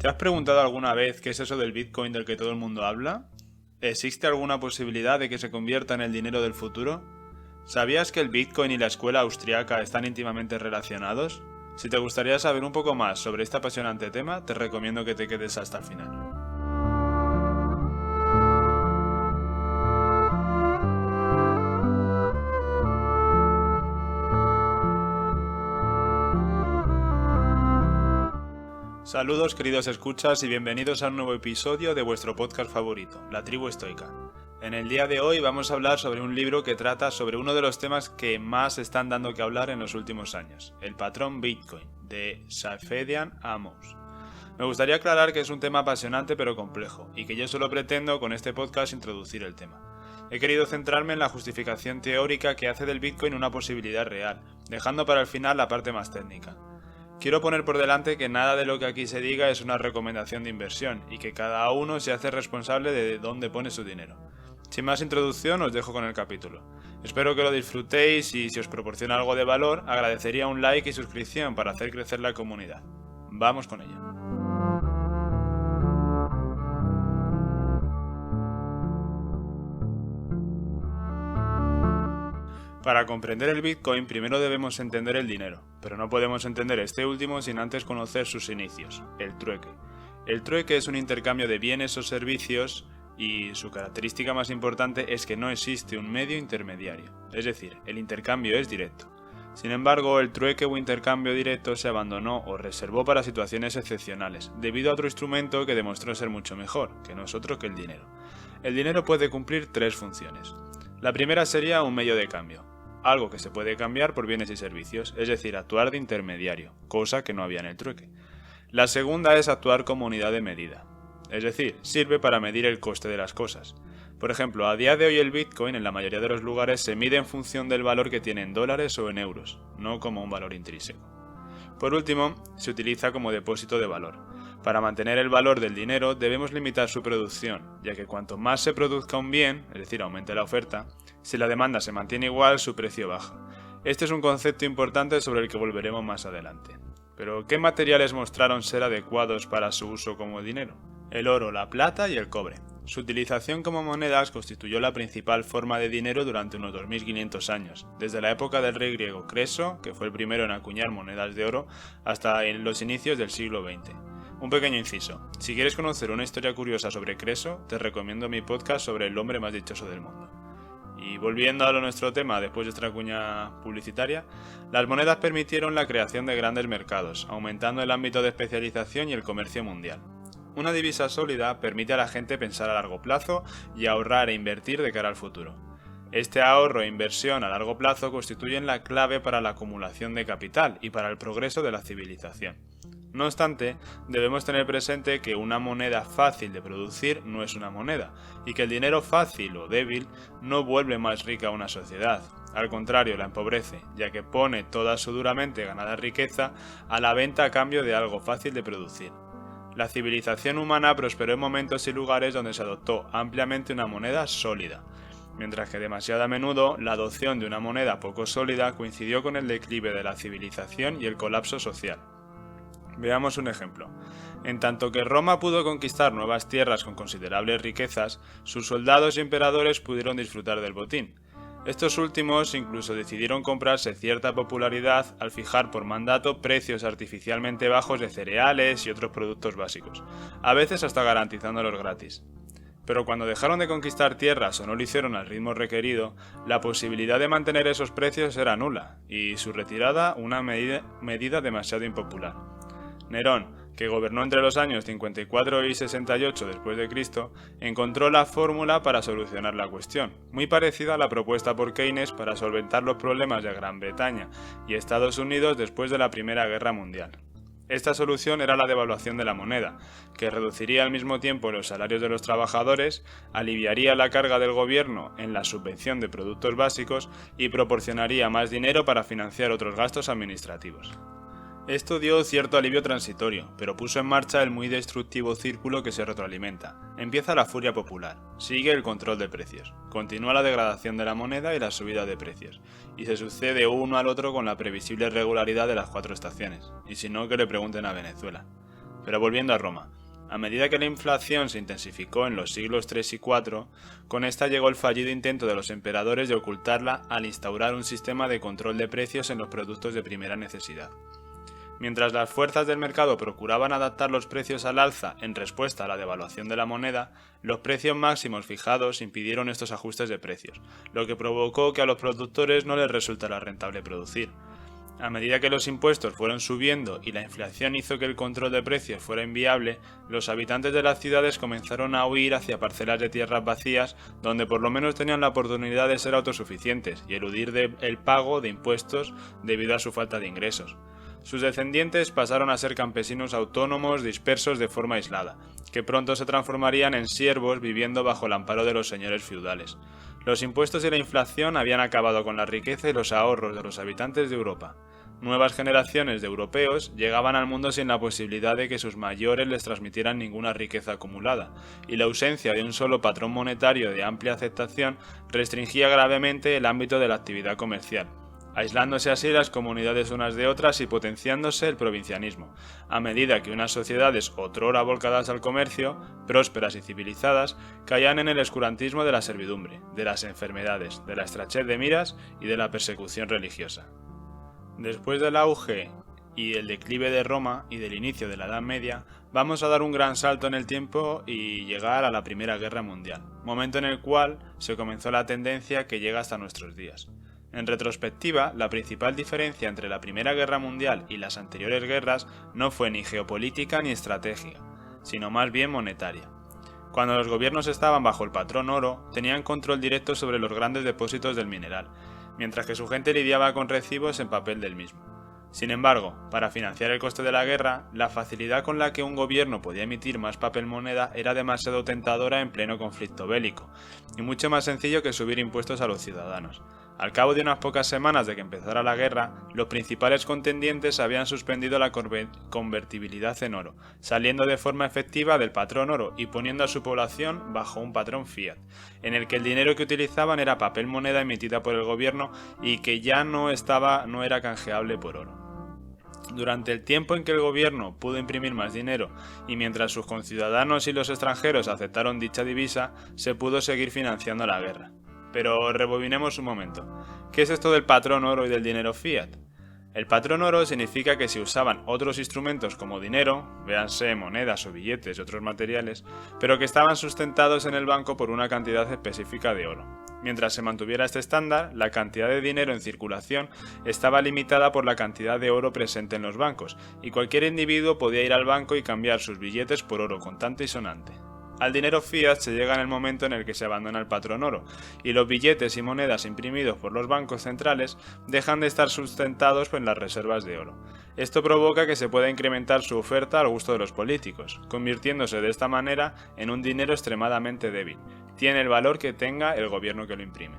¿Te has preguntado alguna vez qué es eso del Bitcoin del que todo el mundo habla? ¿Existe alguna posibilidad de que se convierta en el dinero del futuro? ¿Sabías que el Bitcoin y la escuela austriaca están íntimamente relacionados? Si te gustaría saber un poco más sobre este apasionante tema, te recomiendo que te quedes hasta el final. Saludos queridos escuchas y bienvenidos a un nuevo episodio de vuestro podcast favorito, La Tribu Estoica. En el día de hoy vamos a hablar sobre un libro que trata sobre uno de los temas que más están dando que hablar en los últimos años, el patrón Bitcoin, de Saifedean Ammous. Me gustaría aclarar que es un tema apasionante pero complejo, y que yo solo pretendo con este podcast introducir el tema. He querido centrarme en la justificación teórica que hace del Bitcoin una posibilidad real, dejando para el final la parte más técnica. Quiero poner por delante que nada de lo que aquí se diga es una recomendación de inversión y que cada uno se hace responsable de dónde pone su dinero. Sin más introducción, os dejo con el capítulo. Espero que lo disfrutéis y si os proporciona algo de valor, agradecería un like y suscripción para hacer crecer la comunidad. Vamos con ello. Para comprender el Bitcoin, primero debemos entender el dinero, pero no podemos entender este último sin antes conocer sus inicios, el trueque. El trueque es un intercambio de bienes o servicios y su característica más importante es que no existe un medio intermediario, es decir, el intercambio es directo. Sin embargo, el trueque o intercambio directo se abandonó o reservó para situaciones excepcionales, debido a otro instrumento que demostró ser mucho mejor, que no es otro que el dinero. El dinero puede cumplir tres funciones. La primera sería un medio de cambio. Algo que se puede cambiar por bienes y servicios, es decir, actuar de intermediario, cosa que no había en el trueque. La segunda es actuar como unidad de medida, es decir, sirve para medir el coste de las cosas. Por ejemplo, a día de hoy el Bitcoin en la mayoría de los lugares se mide en función del valor que tiene en dólares o en euros, no como un valor intrínseco. Por último, se utiliza como depósito de valor. Para mantener el valor del dinero debemos limitar su producción, ya que cuanto más se produzca un bien, es decir, aumente la oferta, si la demanda se mantiene igual, su precio baja. Este es un concepto importante sobre el que volveremos más adelante. Pero, ¿qué materiales mostraron ser adecuados para su uso como dinero? El oro, la plata y el cobre. Su utilización como monedas constituyó la principal forma de dinero durante unos 2500 años, desde la época del rey griego Creso, que fue el primero en acuñar monedas de oro, hasta en los inicios del siglo XX. Un pequeño inciso. Si quieres conocer una historia curiosa sobre Creso, te recomiendo mi podcast sobre el hombre más dichoso del mundo. Y volviendo a nuestro tema después de esta cuña publicitaria, las monedas permitieron la creación de grandes mercados, aumentando el ámbito de especialización y el comercio mundial. Una divisa sólida permite a la gente pensar a largo plazo y ahorrar e invertir de cara al futuro. Este ahorro e inversión a largo plazo constituyen la clave para la acumulación de capital y para el progreso de la civilización. No obstante, debemos tener presente que una moneda fácil de producir no es una moneda, y que el dinero fácil o débil no vuelve más rica a una sociedad. Al contrario, la empobrece, ya que pone toda su duramente ganada riqueza a la venta a cambio de algo fácil de producir. La civilización humana prosperó en momentos y lugares donde se adoptó ampliamente una moneda sólida, mientras que demasiado a menudo la adopción de una moneda poco sólida coincidió con el declive de la civilización y el colapso social. Veamos un ejemplo. En tanto que Roma pudo conquistar nuevas tierras con considerables riquezas, sus soldados y emperadores pudieron disfrutar del botín. Estos últimos incluso decidieron comprarse cierta popularidad al fijar por mandato precios artificialmente bajos de cereales y otros productos básicos, a veces hasta garantizándolos gratis. Pero cuando dejaron de conquistar tierras o no lo hicieron al ritmo requerido, la posibilidad de mantener esos precios era nula, y su retirada una medida demasiado impopular. Nerón, que gobernó entre los años 54 y 68 después de Cristo, encontró la fórmula para solucionar la cuestión, muy parecida a la propuesta por Keynes para solventar los problemas de Gran Bretaña y Estados Unidos después de la Primera Guerra Mundial. Esta solución era la devaluación de la moneda, que reduciría al mismo tiempo los salarios de los trabajadores, aliviaría la carga del gobierno en la subvención de productos básicos y proporcionaría más dinero para financiar otros gastos administrativos. Esto dio cierto alivio transitorio, pero puso en marcha el muy destructivo círculo que se retroalimenta. Empieza la furia popular, sigue el control de precios, continúa la degradación de la moneda y la subida de precios, y se sucede uno al otro con la previsible regularidad de las 4 estaciones, y si no que le pregunten a Venezuela. Pero volviendo a Roma. A medida que la inflación se intensificó en los siglos III y IV, con esta llegó el fallido intento de los emperadores de ocultarla al instaurar un sistema de control de precios en los productos de primera necesidad. Mientras las fuerzas del mercado procuraban adaptar los precios al alza en respuesta a la devaluación de la moneda, los precios máximos fijados impidieron estos ajustes de precios, lo que provocó que a los productores no les resultara rentable producir. A medida que los impuestos fueron subiendo y la inflación hizo que el control de precios fuera inviable, los habitantes de las ciudades comenzaron a huir hacia parcelas de tierras vacías donde por lo menos tenían la oportunidad de ser autosuficientes y eludir el pago de impuestos debido a su falta de ingresos. Sus descendientes pasaron a ser campesinos autónomos dispersos de forma aislada, que pronto se transformarían en siervos viviendo bajo el amparo de los señores feudales. Los impuestos y la inflación habían acabado con la riqueza y los ahorros de los habitantes de Europa. Nuevas generaciones de europeos llegaban al mundo sin la posibilidad de que sus mayores les transmitieran ninguna riqueza acumulada, y la ausencia de un solo patrón monetario de amplia aceptación restringía gravemente el ámbito de la actividad comercial, aislándose así las comunidades unas de otras y potenciándose el provincianismo, a medida que unas sociedades otrora volcadas al comercio, prósperas y civilizadas, caían en el oscurantismo de la servidumbre, de las enfermedades, de la estrechez de miras y de la persecución religiosa. Después del auge y el declive de Roma y del inicio de la Edad Media, vamos a dar un gran salto en el tiempo y llegar a la Primera Guerra Mundial, momento en el cual se comenzó la tendencia que llega hasta nuestros días. En retrospectiva, la principal diferencia entre la Primera Guerra Mundial y las anteriores guerras no fue ni geopolítica ni estratégica, sino más bien monetaria. Cuando los gobiernos estaban bajo el patrón oro, tenían control directo sobre los grandes depósitos del mineral, mientras que su gente lidiaba con recibos en papel del mismo. Sin embargo, para financiar el coste de la guerra, la facilidad con la que un gobierno podía emitir más papel moneda era demasiado tentadora en pleno conflicto bélico, y mucho más sencillo que subir impuestos a los ciudadanos. Al cabo de unas pocas semanas de que empezara la guerra, los principales contendientes habían suspendido la convertibilidad en oro, saliendo de forma efectiva del patrón oro y poniendo a su población bajo un patrón fiat, en el que el dinero que utilizaban era papel moneda emitida por el gobierno y que ya no era canjeable por oro. Durante el tiempo en que el gobierno pudo imprimir más dinero y mientras sus conciudadanos y los extranjeros aceptaron dicha divisa, se pudo seguir financiando la guerra. Pero rebobinemos un momento. ¿Qué es esto del patrón oro y del dinero fiat? El patrón oro significa que se usaban otros instrumentos como dinero, véanse monedas o billetes y otros materiales, pero que estaban sustentados en el banco por una cantidad específica de oro. Mientras se mantuviera este estándar, la cantidad de dinero en circulación estaba limitada por la cantidad de oro presente en los bancos, y cualquier individuo podía ir al banco y cambiar sus billetes por oro contante y sonante. Al dinero fiat se llega en el momento en el que se abandona el patrón oro, y los billetes y monedas imprimidos por los bancos centrales dejan de estar sustentados en las reservas de oro. Esto provoca que se pueda incrementar su oferta al gusto de los políticos, convirtiéndose de esta manera en un dinero extremadamente débil. Tiene el valor que tenga el gobierno que lo imprime.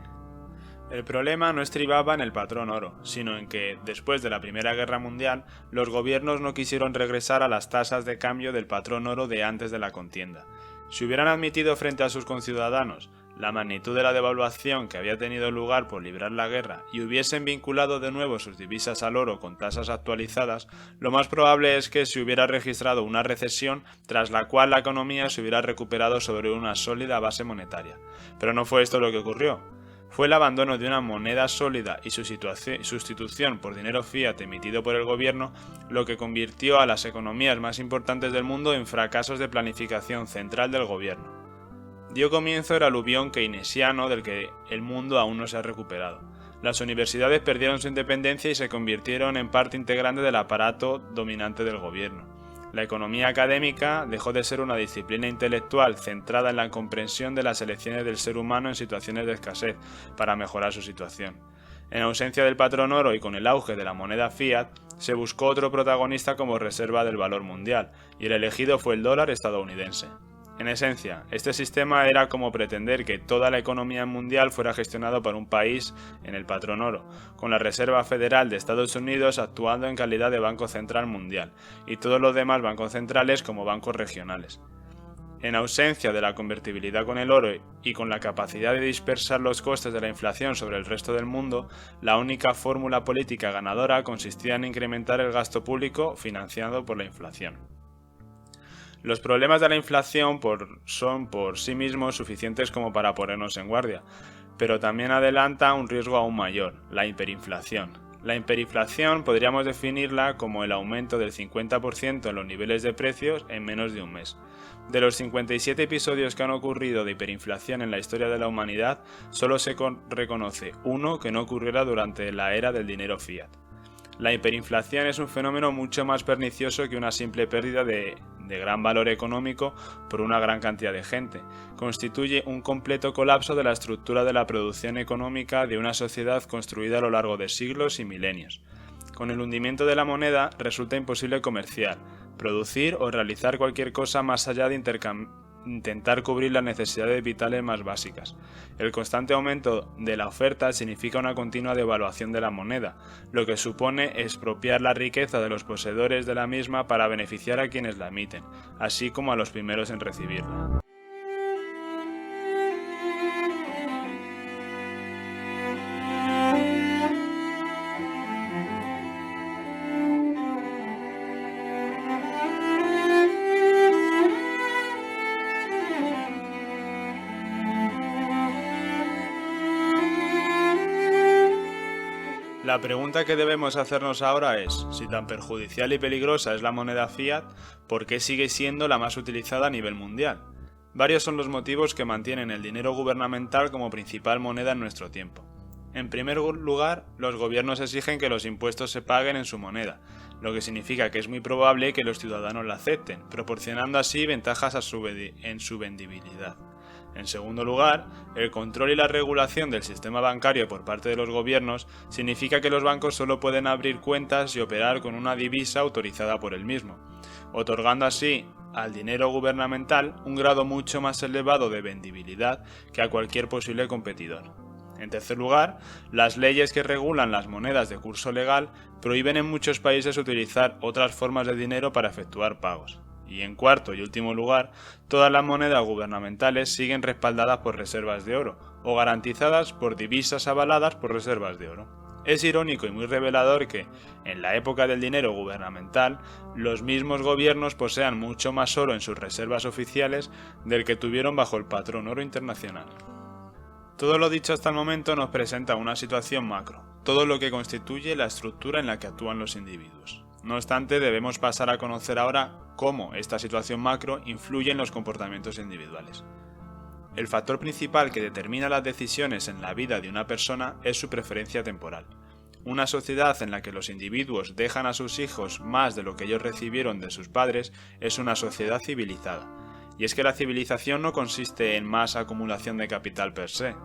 El problema no estribaba en el patrón oro, sino en que, después de la Primera Guerra Mundial, los gobiernos no quisieron regresar a las tasas de cambio del patrón oro de antes de la contienda. Si hubieran admitido frente a sus conciudadanos la magnitud de la devaluación que había tenido lugar por librar la guerra y hubiesen vinculado de nuevo sus divisas al oro con tasas actualizadas, lo más probable es que se hubiera registrado una recesión tras la cual la economía se hubiera recuperado sobre una sólida base monetaria. Pero no fue esto lo que ocurrió. Fue el abandono de una moneda sólida y su sustitución por dinero fiat emitido por el gobierno lo que convirtió a las economías más importantes del mundo en fracasos de planificación central del gobierno. Dio comienzo el aluvión keynesiano del que el mundo aún no se ha recuperado. Las universidades perdieron su independencia y se convirtieron en parte integrante del aparato dominante del gobierno. La economía académica dejó de ser una disciplina intelectual centrada en la comprensión de las elecciones del ser humano en situaciones de escasez para mejorar su situación. En ausencia del patrón oro y con el auge de la moneda fiat, se buscó otro protagonista como reserva del valor mundial, y el elegido fue el dólar estadounidense. En esencia, este sistema era como pretender que toda la economía mundial fuera gestionada por un país en el patrón oro, con la Reserva Federal de Estados Unidos actuando en calidad de Banco Central Mundial, y todos los demás bancos centrales como bancos regionales. En ausencia de la convertibilidad con el oro y con la capacidad de dispersar los costes de la inflación sobre el resto del mundo, la única fórmula política ganadora consistía en incrementar el gasto público financiado por la inflación. Los problemas de la inflación son por sí mismos suficientes como para ponernos en guardia, pero también adelanta un riesgo aún mayor, la hiperinflación. La hiperinflación podríamos definirla como el aumento del 50% en los niveles de precios en menos de un mes. De los 57 episodios que han ocurrido de hiperinflación en la historia de la humanidad, solo se reconoce uno que no ocurriera durante la era del dinero fiat. La hiperinflación es un fenómeno mucho más pernicioso que una simple pérdida de gran valor económico por una gran cantidad de gente. Constituye un completo colapso de la estructura de la producción económica de una sociedad construida a lo largo de siglos y milenios. Con el hundimiento de la moneda resulta imposible comerciar, producir o realizar cualquier cosa más allá de intentar cubrir las necesidades vitales más básicas. El constante aumento de la oferta significa una continua devaluación de la moneda, lo que supone expropiar la riqueza de los poseedores de la misma para beneficiar a quienes la emiten, así como a los primeros en recibirla. La pregunta que debemos hacernos ahora es, si tan perjudicial y peligrosa es la moneda fiat, ¿por qué sigue siendo la más utilizada a nivel mundial? Varios son los motivos que mantienen el dinero gubernamental como principal moneda en nuestro tiempo. En primer lugar, los gobiernos exigen que los impuestos se paguen en su moneda, lo que significa que es muy probable que los ciudadanos la acepten, proporcionando así ventajas en su vendibilidad. En segundo lugar, el control y la regulación del sistema bancario por parte de los gobiernos significa que los bancos solo pueden abrir cuentas y operar con una divisa autorizada por el mismo, otorgando así al dinero gubernamental un grado mucho más elevado de vendibilidad que a cualquier posible competidor. En tercer lugar, las leyes que regulan las monedas de curso legal prohíben en muchos países utilizar otras formas de dinero para efectuar pagos. Y en cuarto y último lugar, todas las monedas gubernamentales siguen respaldadas por reservas de oro o garantizadas por divisas avaladas por reservas de oro. Es irónico y muy revelador que, en la época del dinero gubernamental, los mismos gobiernos posean mucho más oro en sus reservas oficiales del que tuvieron bajo el patrón oro internacional. Todo lo dicho hasta el momento nos presenta una situación macro, todo lo que constituye la estructura en la que actúan los individuos. No obstante, debemos pasar a conocer ahora cómo esta situación macro influye en los comportamientos individuales. El factor principal que determina las decisiones en la vida de una persona es su preferencia temporal. Una sociedad en la que los individuos dejan a sus hijos más de lo que ellos recibieron de sus padres es una sociedad civilizada. Y es que la civilización no consiste en más acumulación de capital per se.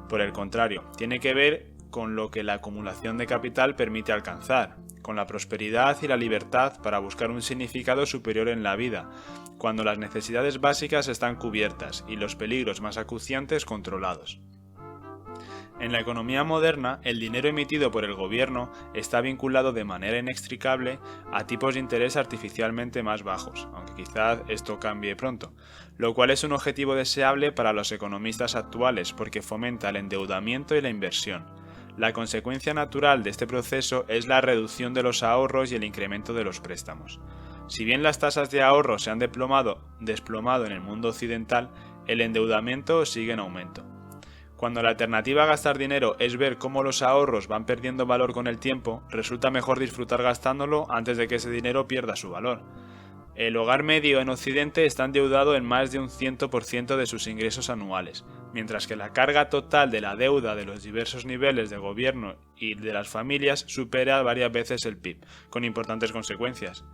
Por el contrario, tiene que ver con lo que la acumulación de capital permite alcanzar, con la prosperidad y la libertad para buscar un significado superior en la vida, cuando las necesidades básicas están cubiertas y los peligros más acuciantes controlados. En la economía moderna, el dinero emitido por el gobierno está vinculado de manera inextricable a tipos de interés artificialmente más bajos, aunque quizás esto cambie pronto, lo cual es un objetivo deseable para los economistas actuales porque fomenta el endeudamiento y la inversión. La consecuencia natural de este proceso es la reducción de los ahorros y el incremento de los préstamos. Si bien las tasas de ahorro se han desplomado en el mundo occidental, el endeudamiento sigue en aumento. Cuando la alternativa a gastar dinero es ver cómo los ahorros van perdiendo valor con el tiempo, resulta mejor disfrutar gastándolo antes de que ese dinero pierda su valor. El hogar medio en Occidente está endeudado en más de un 100% de sus ingresos anuales, mientras que la carga total de la deuda de los diversos niveles de gobierno y de las familias supera varias veces el PIB, con importantes consecuencias.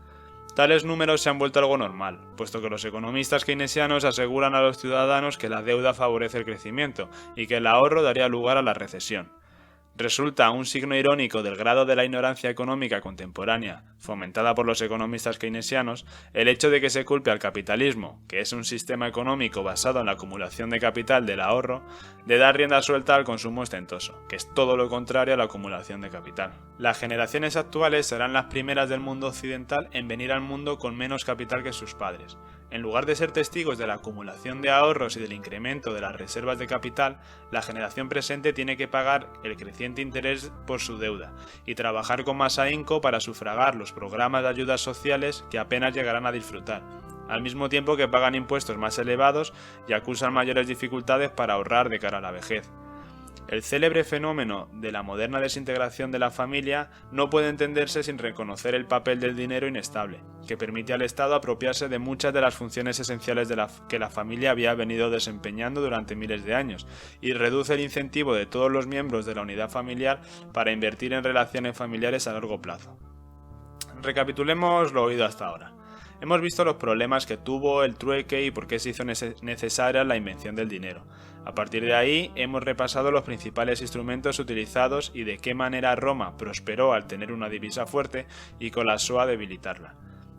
Tales números se han vuelto algo normal, puesto que los economistas keynesianos aseguran a los ciudadanos que la deuda favorece el crecimiento y que el ahorro daría lugar a la recesión. Resulta un signo irónico del grado de la ignorancia económica contemporánea, fomentada por los economistas keynesianos, el hecho de que se culpe al capitalismo, que es un sistema económico basado en la acumulación de capital del ahorro, de dar rienda suelta al consumo ostentoso, que es todo lo contrario a la acumulación de capital. Las generaciones actuales serán las primeras del mundo occidental en venir al mundo con menos capital que sus padres. En lugar de ser testigos de la acumulación de ahorros y del incremento de las reservas de capital, la generación presente tiene que pagar el creciente interés por su deuda y trabajar con más ahínco para sufragar los programas de ayudas sociales que apenas llegarán a disfrutar. al mismo tiempo que pagan impuestos más elevados y acusan mayores dificultades para ahorrar de cara a la vejez. El célebre fenómeno de la moderna desintegración de la familia no puede entenderse sin reconocer el papel del dinero inestable, que permite al Estado apropiarse de muchas de las funciones esenciales que la familia había venido desempeñando durante miles de años, y reduce el incentivo de todos los miembros de la unidad familiar para invertir en relaciones familiares a largo plazo. Recapitulemos lo oído hasta ahora. Hemos visto los problemas que tuvo el trueque y por qué se hizo necesaria la invención del dinero. A partir de ahí, hemos repasado los principales instrumentos utilizados y de qué manera Roma prosperó al tener una divisa fuerte y colapsó a debilitarla.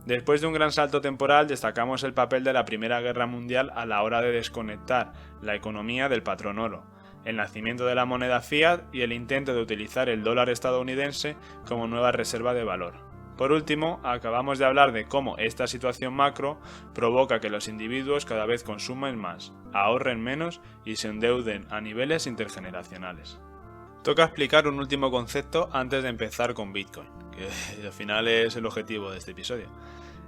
Después de un gran salto temporal, destacamos el papel de la Primera Guerra Mundial a la hora de desconectar la economía del patrón oro, el nacimiento de la moneda fiat y el intento de utilizar el dólar estadounidense como nueva reserva de valor. Por último, acabamos de hablar de cómo esta situación macro provoca que los individuos cada vez consumen más, ahorren menos y se endeuden a niveles intergeneracionales. Toca explicar un último concepto antes de empezar con Bitcoin, que al final es el objetivo de este episodio.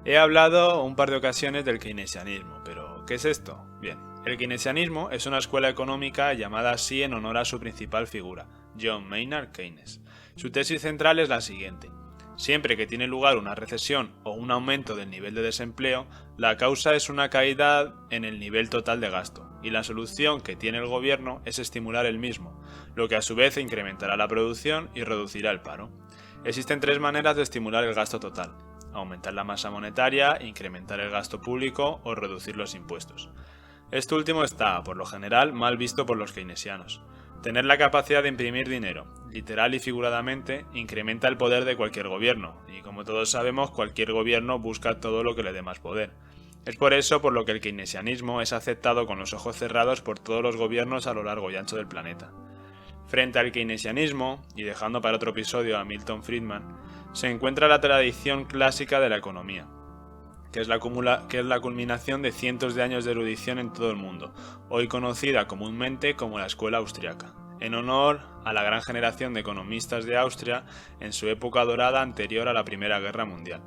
He hablado un par de ocasiones del keynesianismo, pero ¿qué es esto? Bien, el keynesianismo es una escuela económica llamada así en honor a su principal figura, John Maynard Keynes. Su tesis central es la siguiente. Siempre que tiene lugar una recesión o un aumento del nivel de desempleo, la causa es una caída en el nivel total de gasto, y la solución que tiene el gobierno es estimular el mismo, lo que a su vez incrementará la producción y reducirá el paro. Existen tres maneras de estimular el gasto total: aumentar la masa monetaria, incrementar el gasto público o reducir los impuestos. Esto último está, por lo general, mal visto por los keynesianos. Tener la capacidad de imprimir dinero, literal y figuradamente, incrementa el poder de cualquier gobierno, y como todos sabemos, cualquier gobierno busca todo lo que le dé más poder. Es por eso por lo que el keynesianismo es aceptado con los ojos cerrados por todos los gobiernos a lo largo y ancho del planeta. Frente al keynesianismo, y dejando para otro episodio a Milton Friedman, se encuentra la tradición clásica de la economía, que es la culminación de cientos de años de erudición en todo el mundo, hoy conocida comúnmente como la Escuela Austriaca, en honor a la gran generación de economistas de Austria en su época dorada anterior a la Primera Guerra Mundial.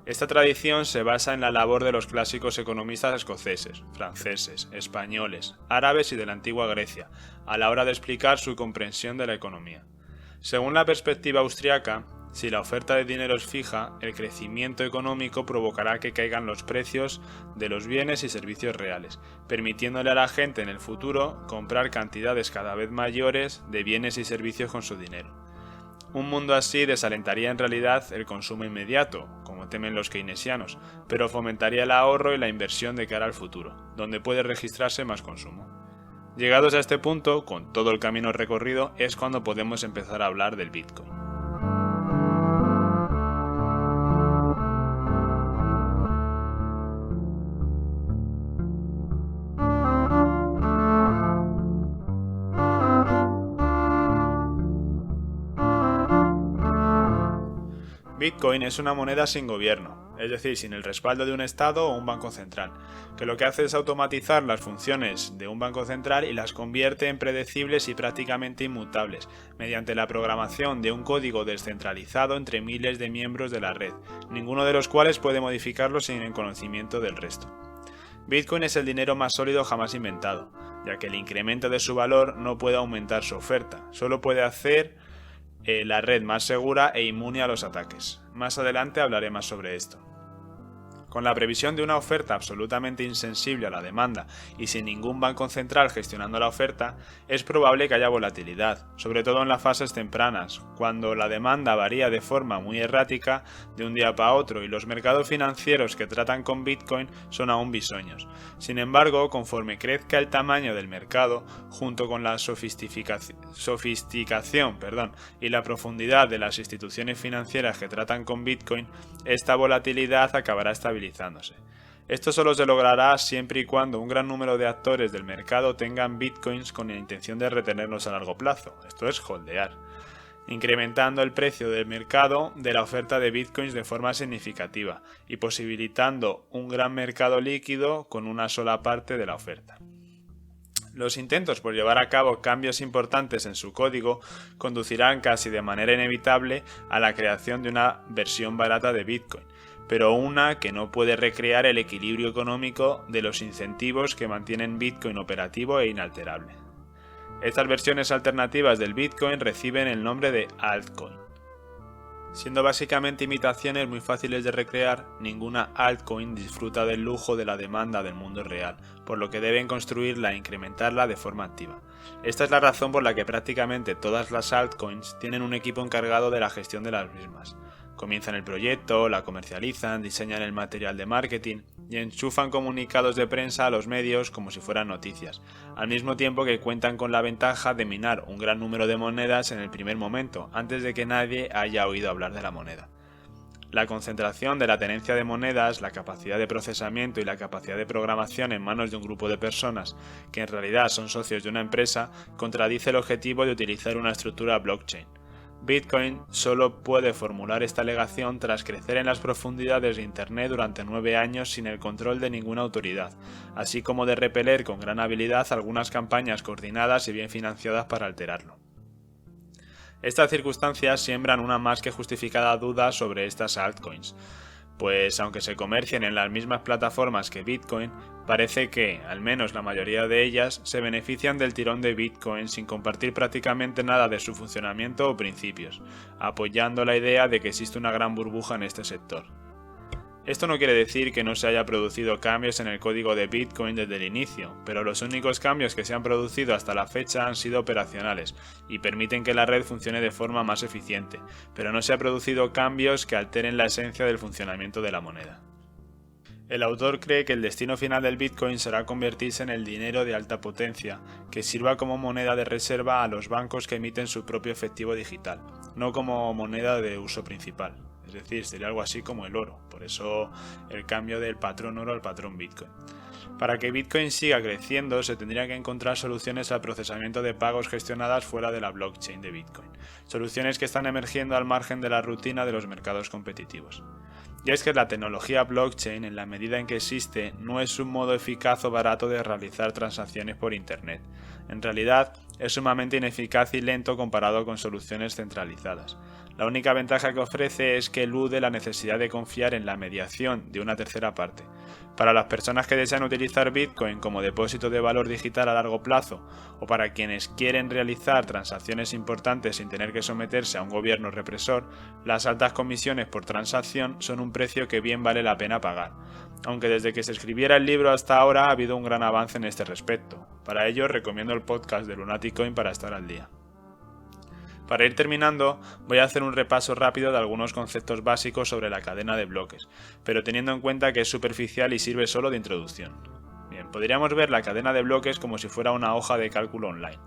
Esta tradición se basa en la labor de los clásicos economistas escoceses, franceses, españoles, árabes y de la antigua Grecia, a la hora de explicar su comprensión de la economía. Según la perspectiva austriaca, si la oferta de dinero es fija, el crecimiento económico provocará que caigan los precios de los bienes y servicios reales, permitiéndole a la gente en el futuro comprar cantidades cada vez mayores de bienes y servicios con su dinero. Un mundo así desalentaría en realidad el consumo inmediato, como temen los keynesianos, pero fomentaría el ahorro y la inversión de cara al futuro, donde puede registrarse más consumo. Llegados a este punto, con todo el camino recorrido, es cuando podemos empezar a hablar del Bitcoin. Bitcoin es una moneda sin gobierno, es decir, sin el respaldo de un Estado o un banco central, que lo que hace es automatizar las funciones de un banco central y las convierte en predecibles y prácticamente inmutables, mediante la programación de un código descentralizado entre miles de miembros de la red, ninguno de los cuales puede modificarlo sin el conocimiento del resto. Bitcoin es el dinero más sólido jamás inventado, ya que el incremento de su valor no puede aumentar su oferta, solo puede hacer la red más segura e inmune a los ataques. Más adelante hablaré más sobre esto. Con la previsión de una oferta absolutamente insensible a la demanda y sin ningún banco central gestionando la oferta, es probable que haya volatilidad, sobre todo en las fases tempranas, cuando la demanda varía de forma muy errática de un día para otro y los mercados financieros que tratan con Bitcoin son aún bisoños. Sin embargo, conforme crezca el tamaño del mercado, junto con la sofisticación y la profundidad de las instituciones financieras que tratan con Bitcoin, esta volatilidad acabará estabilizándose. Esto solo se logrará siempre y cuando un gran número de actores del mercado tengan bitcoins con la intención de retenerlos a largo plazo, esto es holdear, incrementando el precio del mercado de la oferta de bitcoins de forma significativa y posibilitando un gran mercado líquido con una sola parte de la oferta. Los intentos por llevar a cabo cambios importantes en su código conducirán casi de manera inevitable a la creación de una versión barata de Bitcoin, pero una que no puede recrear el equilibrio económico de los incentivos que mantienen Bitcoin operativo e inalterable. Estas versiones alternativas del Bitcoin reciben el nombre de altcoin. Siendo básicamente imitaciones muy fáciles de recrear, ninguna altcoin disfruta del lujo de la demanda del mundo real, por lo que deben construirla e incrementarla de forma activa. Esta es la razón por la que prácticamente todas las altcoins tienen un equipo encargado de la gestión de las mismas. Comienzan el proyecto, la comercializan, diseñan el material de marketing y enchufan comunicados de prensa a los medios como si fueran noticias, al mismo tiempo que cuentan con la ventaja de minar un gran número de monedas en el primer momento, antes de que nadie haya oído hablar de la moneda. La concentración de la tenencia de monedas, la capacidad de procesamiento y la capacidad de programación en manos de un grupo de personas que en realidad son socios de una empresa contradice el objetivo de utilizar una estructura blockchain. Bitcoin solo puede formular esta alegación tras crecer en las profundidades de Internet durante 9 años sin el control de ninguna autoridad, así como de repeler con gran habilidad algunas campañas coordinadas y bien financiadas para alterarlo. Estas circunstancias siembran una más que justificada duda sobre estas altcoins, pues aunque se comercien en las mismas plataformas que Bitcoin, parece que, al menos la mayoría de ellas, se benefician del tirón de Bitcoin sin compartir prácticamente nada de su funcionamiento o principios, apoyando la idea de que existe una gran burbuja en este sector. Esto no quiere decir que no se haya producido cambios en el código de Bitcoin desde el inicio, pero los únicos cambios que se han producido hasta la fecha han sido operacionales y permiten que la red funcione de forma más eficiente, pero no se han producido cambios que alteren la esencia del funcionamiento de la moneda. El autor cree que el destino final del Bitcoin será convertirse en el dinero de alta potencia, que sirva como moneda de reserva a los bancos que emiten su propio efectivo digital, no como moneda de uso principal. Es decir, sería algo así como el oro, por eso el cambio del patrón oro al patrón Bitcoin. Para que Bitcoin siga creciendo, se tendría que encontrar soluciones al procesamiento de pagos gestionadas fuera de la blockchain de Bitcoin, soluciones que están emergiendo al margen de la rutina de los mercados competitivos. Y es que la tecnología blockchain, en la medida en que existe, no es un modo eficaz o barato de realizar transacciones por Internet. En realidad, es sumamente ineficaz y lento comparado con soluciones centralizadas. La única ventaja que ofrece es que elude la necesidad de confiar en la mediación de una tercera parte. Para las personas que desean utilizar Bitcoin como depósito de valor digital a largo plazo, o para quienes quieren realizar transacciones importantes sin tener que someterse a un gobierno represor, las altas comisiones por transacción son un precio que bien vale la pena pagar, aunque desde que se escribiera el libro hasta ahora ha habido un gran avance en este respecto. Para ello recomiendo el podcast de Lunatic Coin para estar al día. Para ir terminando, voy a hacer un repaso rápido de algunos conceptos básicos sobre la cadena de bloques, pero teniendo en cuenta que es superficial y sirve solo de introducción. Bien, podríamos ver la cadena de bloques como si fuera una hoja de cálculo online.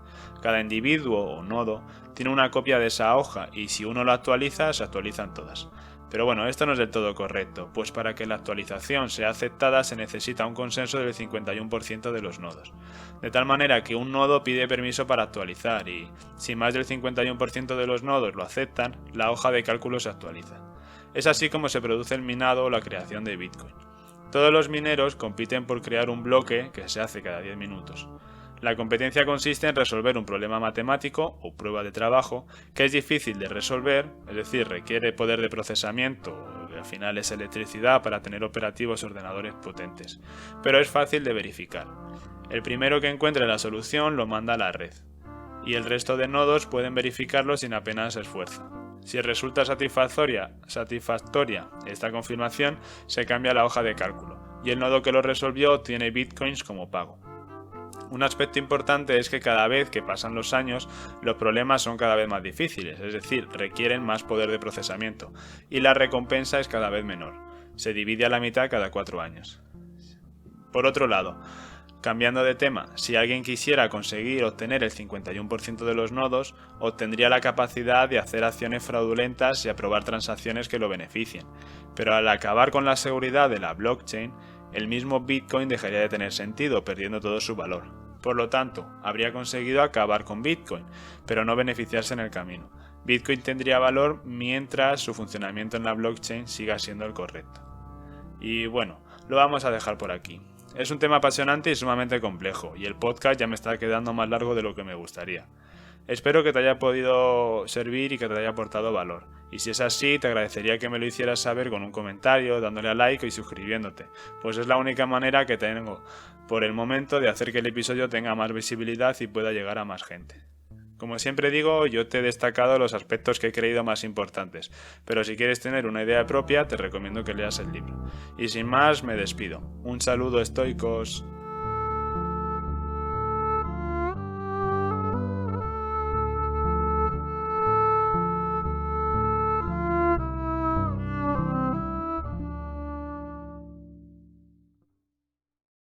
Cada individuo o nodo tiene una copia de esa hoja y si uno la actualiza, se actualizan todas. Pero bueno, esto no es del todo correcto, pues para que la actualización sea aceptada se necesita un consenso del 51% de los nodos. De tal manera que un nodo pide permiso para actualizar y, si más del 51% de los nodos lo aceptan, la hoja de cálculo se actualiza. Es así como se produce el minado o la creación de Bitcoin. Todos los mineros compiten por crear un bloque que se hace cada 10 minutos. La competencia consiste en resolver un problema matemático o prueba de trabajo que es difícil de resolver, es decir, requiere poder de procesamiento, que al final es electricidad para tener operativos ordenadores potentes, pero es fácil de verificar. El primero que encuentre la solución lo manda a la red, y el resto de nodos pueden verificarlo sin apenas esfuerzo. Si resulta satisfactoria esta confirmación, se cambia la hoja de cálculo, y el nodo que lo resolvió obtiene bitcoins como pago. Un aspecto importante es que cada vez que pasan los años, los problemas son cada vez más difíciles, es decir, requieren más poder de procesamiento, y la recompensa es cada vez menor. Se divide a la mitad cada 4 años. Por otro lado, cambiando de tema, si alguien quisiera conseguir obtener el 51% de los nodos, obtendría la capacidad de hacer acciones fraudulentas y aprobar transacciones que lo beneficien, pero al acabar con la seguridad de la blockchain, el mismo Bitcoin dejaría de tener sentido, perdiendo todo su valor. Por lo tanto, habría conseguido acabar con Bitcoin, pero no beneficiarse en el camino. Bitcoin tendría valor mientras su funcionamiento en la blockchain siga siendo el correcto. Y bueno, lo vamos a dejar por aquí. Es un tema apasionante y sumamente complejo, y el podcast ya me está quedando más largo de lo que me gustaría. Espero que te haya podido servir y que te haya aportado valor. Y si es así, te agradecería que me lo hicieras saber con un comentario, dándole a like y suscribiéndote, pues es la única manera que tengo por el momento de hacer que el episodio tenga más visibilidad y pueda llegar a más gente. Como siempre digo, yo te he destacado los aspectos que he creído más importantes, pero si quieres tener una idea propia, te recomiendo que leas el libro. Y sin más, me despido. Un saludo, estoicos.